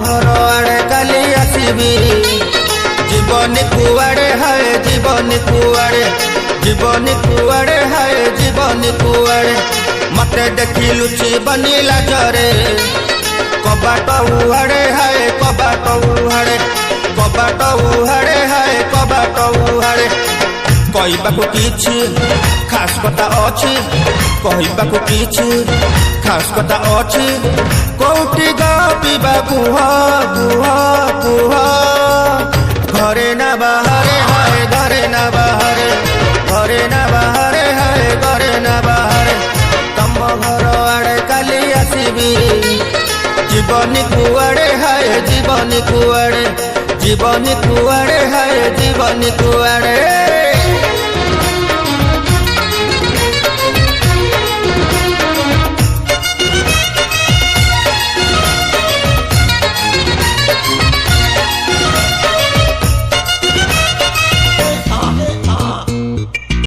घर आड़े काली आसबी जीवन कुआड़े है जीवन कुआड़े जीवन कुआड़े है जीवन कुआड़े मते देखी लुची बनी लाजरे कबाट उहाड़े है कबाट उहाड़े कबाट उहाड़े है कबाट उहाड़े कहबाकू किछि खास कथा अछि कहबाकू किछि खास कथा अछि कोठी गपिबा कुह कुह कुह घरे ना बाहरे है घरे ना बाहरे घरे ना बाहरे है घरे ना बाहरे तम घर आड़े काली आसबी जीवन कुआड़े है जीवन कुआड़े जीवन कुआड़े है जीवन कुआड़े।